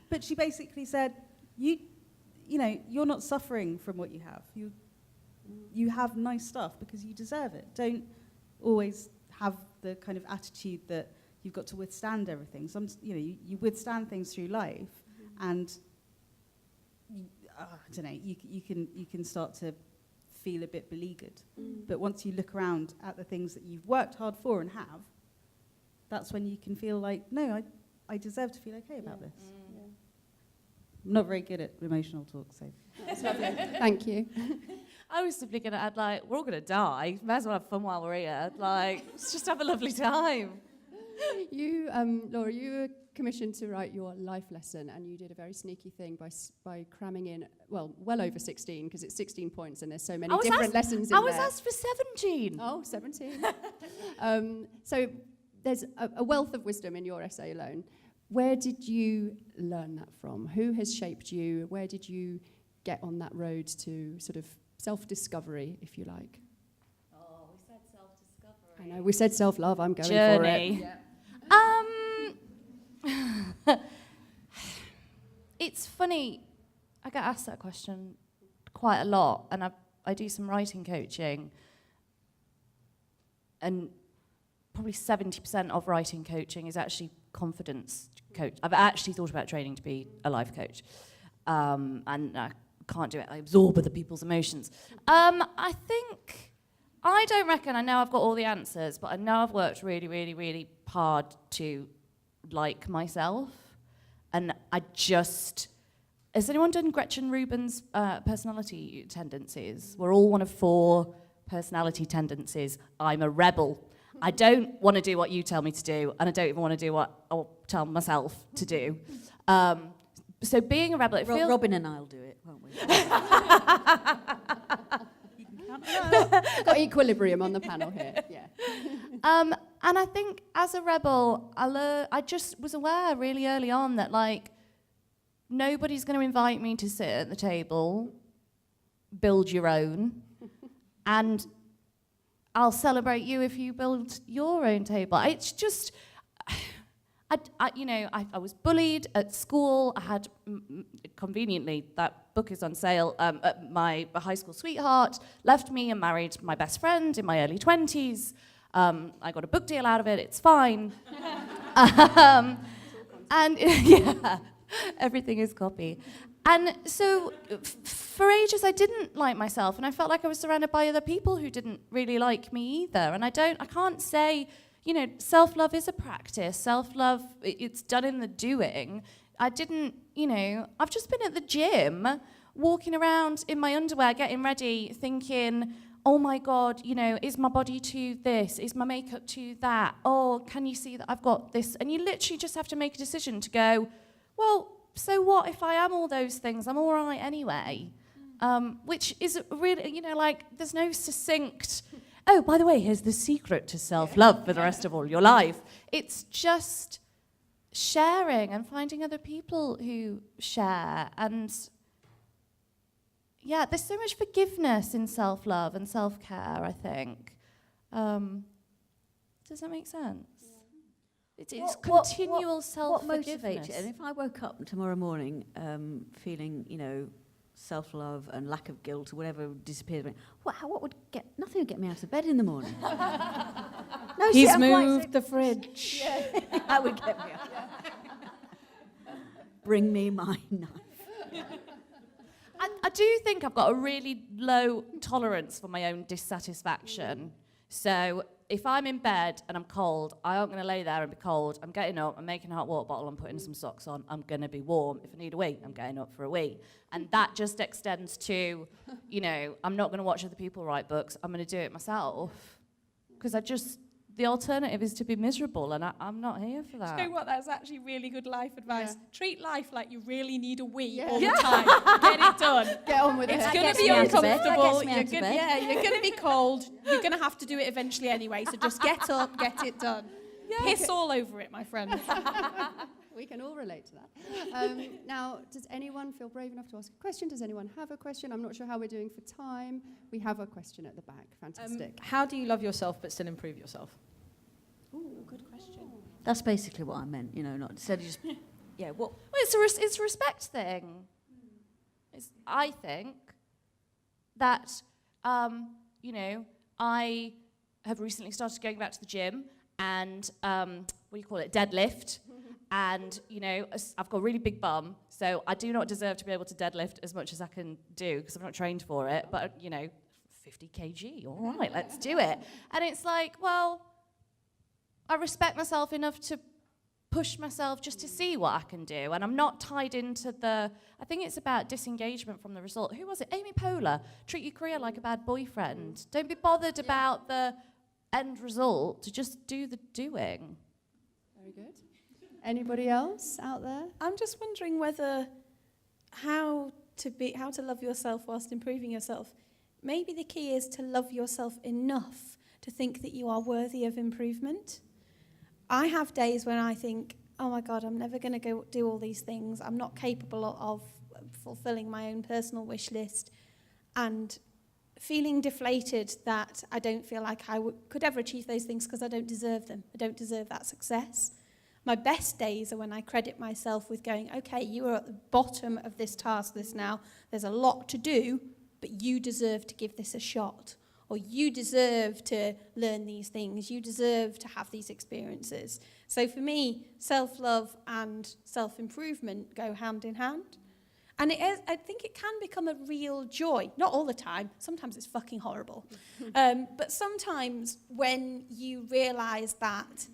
C: But she basically said, you know, you're not suffering from what you have. You have nice stuff because you deserve it. Don't always have the kind of attitude that you've got to withstand everything. You withstand things through life, and I don't know, you can start to feel a bit beleaguered. But once you look around at the things that you've worked hard for and have, that's when you can feel like, no, I deserve to feel okay about this. Yeah. I'm not very good at emotional talk, so.
A: That's lovely. Thank you.
B: I was simply going to add, like, we're all going to die. Might as well have fun while we're here. Like, let's just have a lovely time.
A: You, Laura, you were commissioned to write your life lesson, and you did a very sneaky thing by cramming in, well over 16, because it's 16 points, and there's so many different lessons in there.
B: I was asked for 17.
A: Oh, 17. So there's a wealth of wisdom in your essay alone. Where did you learn that from? Who has shaped you? Where did you get on that road to sort of self-discovery, if you like?
B: Oh, we said self-discovery.
A: I know, we said self-love, I'm going
B: Journey.
A: for it. Yeah.
B: It's funny, I get asked that question quite a lot, and I do some writing coaching, and probably 70% of writing coaching is actually confidence coach. I've actually thought about training to be a life coach, and I can't do it. I absorb other people's emotions. I don't reckon I know I've got all the answers, but I know I've worked really, really, really hard to like myself. And has anyone done Gretchen Rubin's personality tendencies? We're all one of 4 personality tendencies. I'm a rebel. I don't want to do what you tell me to do, and I don't even want to do what I'll tell myself to do. So being a rebel, it feels...
D: Robyn and I'll do it, won't we?
C: You can count on us.
A: Got equilibrium on the panel here, yeah.
B: And I think as a rebel, I just was aware really early on that, like, nobody's going to invite me to sit at the table, build your own, and I'll celebrate you if you build your own table. It's just, I was bullied at school. I had, conveniently, that book is on sale. My high school sweetheart left me and married my best friend in my early 20s. I got a book deal out of it. It's fine. And yeah, everything is copy. And so for ages I didn't like myself, and I felt like I was surrounded by other people who didn't really like me either. And I can't say, self-love is a practice. Self-love, it's done in the doing. I've just been at the gym, walking around in my underwear, getting ready, thinking, oh my God, is my body to this? Is my makeup to that? Oh, can you see that I've got this? And you literally just have to make a decision to go, well, so what if I am all those things? I'm all right anyway. Which is really, there's no succinct, oh, by the way, here's the secret to self-love for the rest of all your life. It's just sharing and finding other people who share. And yeah, there's so much forgiveness in self-love and self-care, I think. Does that make sense? It's continual self-forgiveness.
D: What motivates you? And if I woke up tomorrow morning feeling, self-love and lack of guilt or whatever disappeared, what would nothing would get me out of bed in the morning. No,
E: He's moved the fridge.
D: Yeah. That would get me out. Bring me my knife.
B: I do think I've got a really low tolerance for my own dissatisfaction. So if I'm in bed and I'm cold, I aren't going to lay there and be cold. I'm getting up, I'm making a hot water bottle, I'm putting some socks on, I'm going to be warm. If I need a wee, I'm getting up for a wee. And that just extends to, you know, I'm not going to watch other people write books, I'm going to do it myself. Because the alternative is to be miserable, and I'm not here for that.
E: Do you know what? That's actually really good life advice.
A: Yeah.
E: Treat life like you really need a wee
A: Yeah.
E: all the time. Get it done.
A: Get on with
E: It's
A: it.
E: going to be
D: me out of bed. That
E: uncomfortable.
D: gets me out of bed.
E: You're going to be cold. You're going to have to do it eventually anyway. So just get up, get it done. Piss all over it, my friend.
A: We can all relate to that. Now, does anyone feel brave enough to ask a question? Does anyone have a question? I'm not sure how we're doing for time. We have a question at the back. Fantastic.
F: How do you love yourself but still improve yourself?
E: Ooh, good question.
D: That's basically what I meant, you know, not instead of just, yeah, what?
B: Well, it's a respect thing. I think that, you know, I have recently started going back to the gym and, deadlift. And, you know, I've got a really big bum, so I do not deserve to be able to deadlift as much as I can do because I'm not trained for it. But, you know, 50 kg, all right, let's do it. And it's like, well, I respect myself enough to push myself just to see what I can do. And I'm not tied into I think it's about disengagement from the result. Who was it? Amy Poehler. Treat your career like a bad boyfriend. Don't be bothered about the end result, to just do the doing.
A: Very good. Anybody else out there?
E: I'm just wondering how to love yourself whilst improving yourself. Maybe the key is to love yourself enough to think that you are worthy of improvement. I have days when I think, oh my God, I'm never going to go do all these things. I'm not capable of fulfilling my own personal wish list. And feeling deflated that I don't feel like I could ever achieve those things because I don't deserve them. I don't deserve that success. My best days are when I credit myself with going, okay, you are at the bottom of this task list now. There's a lot to do, but you deserve to give this a shot. Or you deserve to learn these things. You deserve to have these experiences. So for me, self-love and self-improvement go hand in hand. And I think it can become a real joy. Not all the time. Sometimes it's fucking horrible. But sometimes when you realise that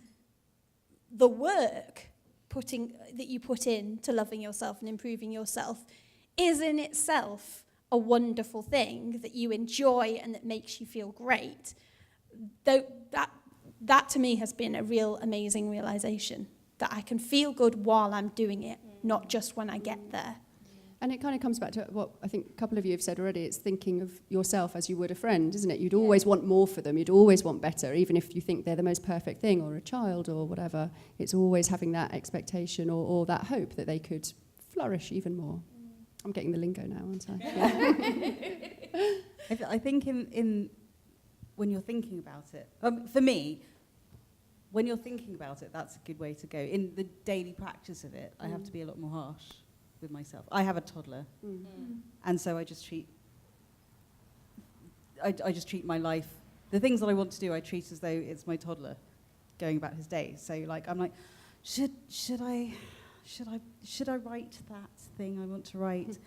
E: the work that you put in to loving yourself and improving yourself is in itself a wonderful thing that you enjoy and that makes you feel great, though that to me has been a real amazing realisation, that I can feel good while I'm doing it, not just when I get there.
A: And it kind of comes back to what I think a couple of you have said already. It's thinking of yourself as you would a friend, isn't it? You'd always want more for them. You'd always want better, even if you think they're the most perfect thing, or a child or whatever. It's always having that expectation or that hope that they could flourish even more. I'm getting the lingo now, aren't I? Yeah.
C: I think in when you're thinking about it, for me, when you're thinking about it, that's a good way to go. In the daily practice of it, I have to be a lot more harsh with myself. I have a toddler, and so I just treat my life, the things that I want to do, I treat as though it's my toddler going about his day. So like I'm like, should I write that thing I want to write?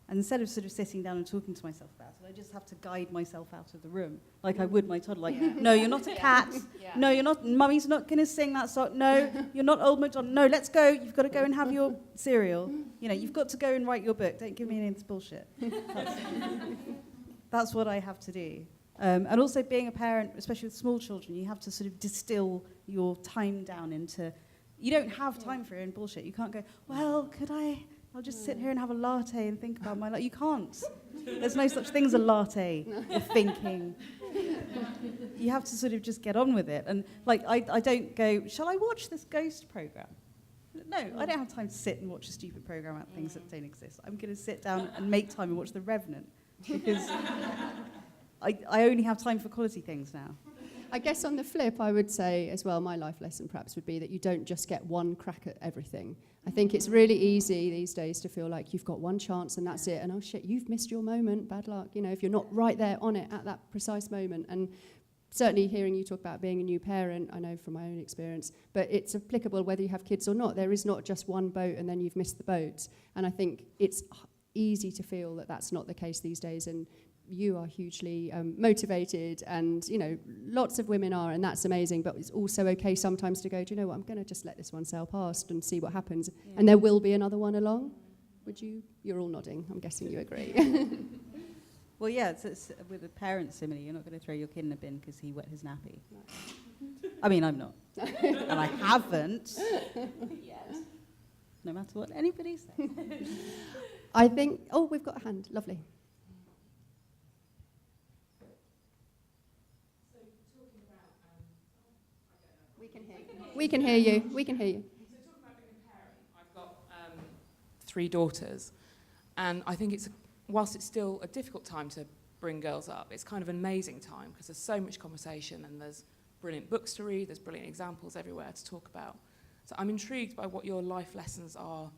C: And instead of sort of sitting down and talking to myself about it, I just have to guide myself out of the room like I would my toddler. Like, no, you're not a cat. No, you're not. Mummy's not going to sing that song. No, you're not old MacDonald. No, let's go. You've got to go and have your cereal. You know, you've got to go and write your book. Don't give me any of this bullshit. That's what I have to do. And also being a parent, especially with small children, you have to sort of distill your time down into... You don't have time for your own bullshit. You can't go, well, I'll just sit here and have a latte and think about my life. You can't. There's no such thing as a latte or thinking. You have to sort of just get on with it. And like, I don't go, shall I watch this ghost program? No, I don't have time to sit and watch a stupid program about things that don't exist. I'm going to sit down and make time and watch The Revenant because I only have time for quality things now.
A: I guess on the flip, I would say as well, my life lesson perhaps would be that you don't just get one crack at everything. I think it's really easy these days to feel like you've got one chance and that's it. And oh shit, you've missed your moment, bad luck. You know, if you're not right there on it at that precise moment. And certainly hearing you talk about being a new parent, I know from my own experience, but it's applicable whether you have kids or not. There is not just one boat and then you've missed the boat. And I think it's easy to feel that that's not the case these days. And you are hugely motivated, and lots of women are, and that's amazing. But it's also okay sometimes to go, do you know what, I'm going to just let this one sail past and see what happens, and there will be another one along. Would you? You're all nodding. I'm guessing you agree.
C: Well, yeah, it's with a parent simile, you're not going to throw your kid in a bin because he wet his nappy. No. I mean, I'm not. And I haven't. Yet. No matter what anybody says.
A: I think, we've got a hand. Lovely.
G: So talking about,
A: we can hear you. We can hear you. We can hear you.
G: So talking about being a parent, I've got 3 daughters, and I think whilst it's still a difficult time to bring girls up, it's kind of an amazing time because there's so much conversation and there's brilliant books to read, there's brilliant examples everywhere to talk about. So I'm intrigued by what your life lessons are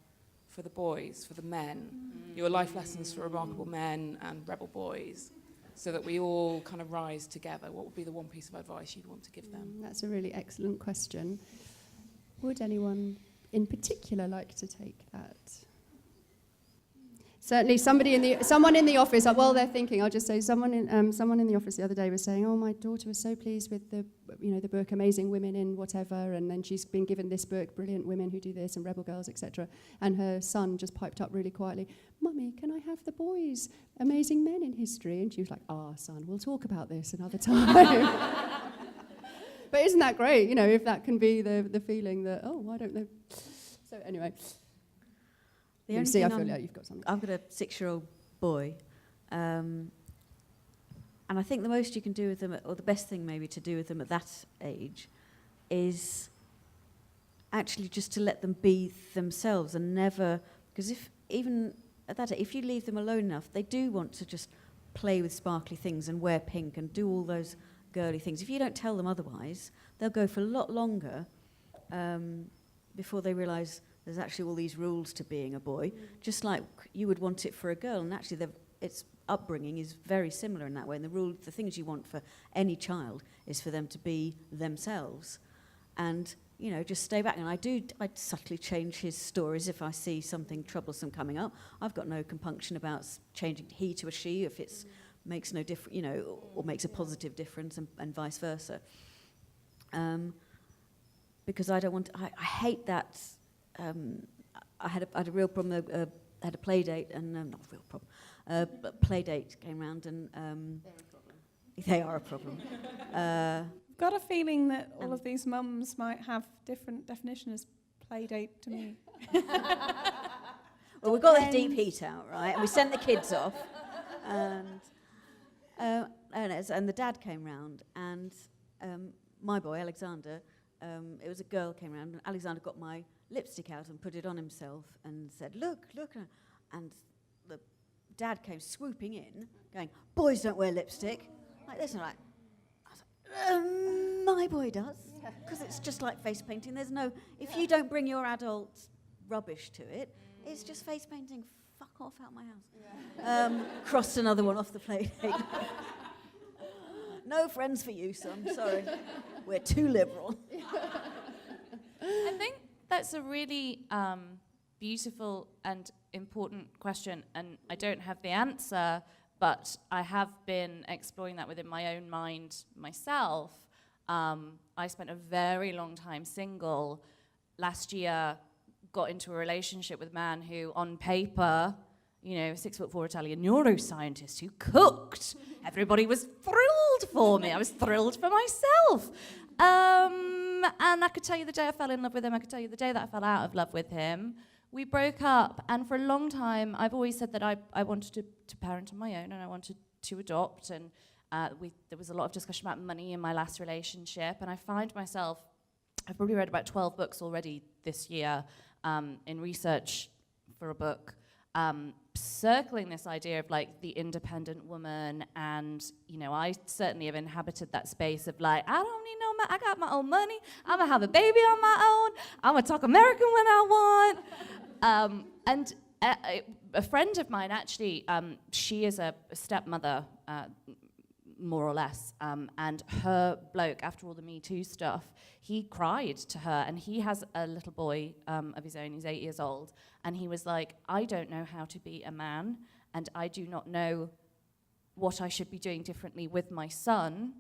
G: for the boys, for the men, your life lessons for remarkable men and rebel boys, so that we all kind of rise together. What would be the one piece of advice you'd want to give them?
A: That's a really excellent question. Would anyone in particular like to take that? Certainly, someone in the office. While they're thinking, I'll just say someone in the office the other day was saying, "Oh, my daughter was so pleased with the book, Amazing Women in Whatever, and then she's been given this book, Brilliant Women Who Do This, and Rebel Girls, etc." And her son just piped up really quietly, "Mummy, can I have the boys, Amazing Men in History?" And she was like, "Son, we'll talk about this another time." But isn't that great? If that can be the feeling that, why don't they? So anyway. Lucy, I feel like you've got something.
D: I've got a 6-year-old boy, and I think the most you can do with them, or the best thing maybe to do with them at that age, is actually just to let them be themselves and never, because even at that age, if you leave them alone enough, they do want to just play with sparkly things and wear pink and do all those girly things. If you don't tell them otherwise, they'll go for a lot longer before they realise there's actually all these rules to being a boy, just like you would want it for a girl. And actually, its upbringing is very similar in that way. And the things you want for any child is for them to be themselves, and just stay back. And I subtly change his stories if I see something troublesome coming up. I've got no compunction about changing he to a she if it makes no difference, or makes a positive difference, and vice versa. Because I don't want. I hate that. I had a real problem. I had a play date, and not a real problem. But play date came round, and they are a problem.
E: I've got a feeling that all of these mums might have different definition as play date to me.
D: Well, we got the deep heat out, right? And we sent the kids off, and the dad came round, and my boy Alexander. It was a girl came around, and Alexander got my lipstick out and put it on himself and said, look. And the dad came swooping in, going, "Boys don't wear lipstick." Like this, and I was like, my boy does, because it's just like face painting. If you don't bring your adult rubbish to it, it's just face painting. Fuck off out my house. Crossed another one off the play date. No friends for you, son, sorry. We're too liberal.
B: I think that's a really beautiful and important question, and I don't have the answer, but I have been exploring that within my own mind myself. I spent a very long time single. Last year, got into a relationship with a man who, on paper, 6'4" Italian neuroscientist who cooked. Everybody was thrilled for me. I was thrilled for myself. And I could tell you the day I fell in love with him. I could tell you the day that I fell out of love with him. We broke up, and for a long time, I've always said that I wanted to parent on my own, and I wanted to adopt, and there was a lot of discussion about money in my last relationship, and I find myself, I've probably read about 12 books already this year in research for a book, circling this idea of like the independent woman, and I certainly have inhabited that space of like, I don't need no man, I got my own money, I'm gonna have a baby on my own, I'm gonna talk American when I want. And a friend of mine actually, she is a stepmother, more or less, and her bloke, after all the Me Too stuff, he cried to her, and he has a little boy of his own, he's 8 years old, and he was like, I don't know how to be a man, and I do not know what I should be doing differently with my son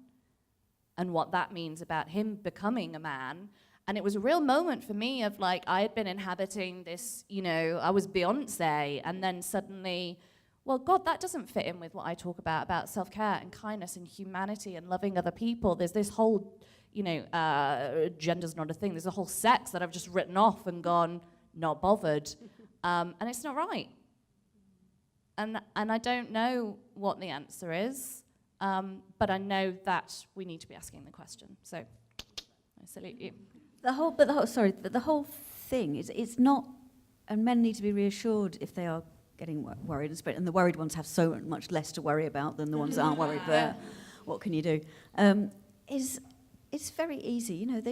B: and what that means about him becoming a man. And it was a real moment for me of like, I had been inhabiting this, you know, I was Beyonce, and then suddenly, well, God, that doesn't fit in with what I talk about self-care and kindness and humanity and loving other people. There's this whole, you know, gender's not a thing. There's a whole sex that I've just written off and gone, not bothered. And it's not right. And I don't know what the answer is, but I know that we need to be asking the question. So I salute you.
D: The whole thing is, it's not, and men need to be reassured if they are getting worried, and the worried ones have so much less to worry about than the ones that aren't worried. But what can you do? It's very easy, you know.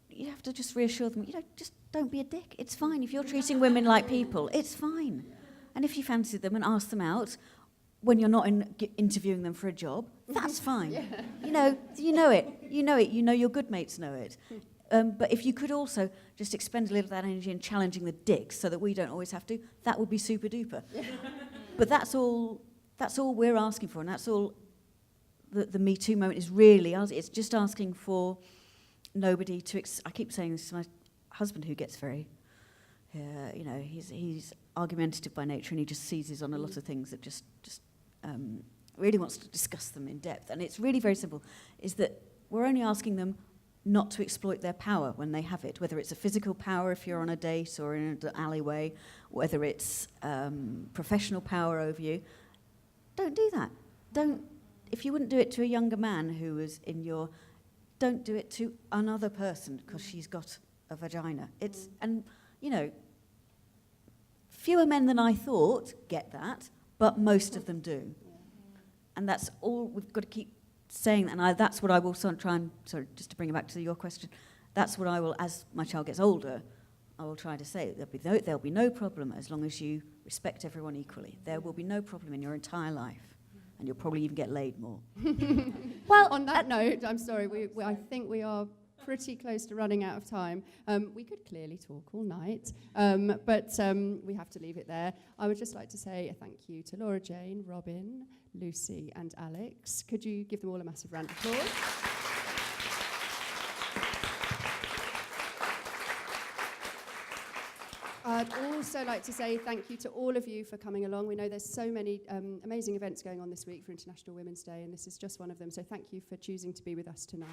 D: You have to just reassure them. You know, just don't be a dick. It's fine if you're treating women like people. It's fine. And if you fancy them and ask them out when you're not interviewing them for a job, that's fine. Yeah. You know it. You know your good mates know it. But if you could also just expend a little of that energy in challenging the dicks so that we don't always have to, that would be super duper. Yeah. But that's all we're asking for, and that's all the Me Too moment is really. It's just asking for nobody to... I keep saying this to my husband, who gets very... you know, he's argumentative by nature, and he just seizes on a lot of things that just really wants to discuss them in depth. And it's really very simple, is that we're only asking them not to exploit their power when they have it, whether it's a physical power if you're on a date or in an alleyway, whether it's professional power over you. Don't do that. If you wouldn't do it to a younger man who was in your... Don't do it to another person because she's got a vagina. And, you know, fewer men than I thought get that, but most of them do. And that's all we've got to keep saying, and that's what I will try and, sorry, just to bring it back to your question, that's what I will, as my child gets older, I will try to say, there'll be no problem as long as you respect everyone equally. There will be no problem in your entire life, and you'll probably even get laid more.
A: Well, on that note, I'm sorry, I think we are pretty close to running out of time. We could clearly talk all night, but we have to leave it there. I would just like to say a thank you to Laura Jane, Robyn, Lucy and Alix. Could you give them all a massive round of applause? I'd also like to say thank you to all of you for coming along. We know there's so many amazing events going on this week for International Women's Day, and this is just one of them. So thank you for choosing to be with us tonight.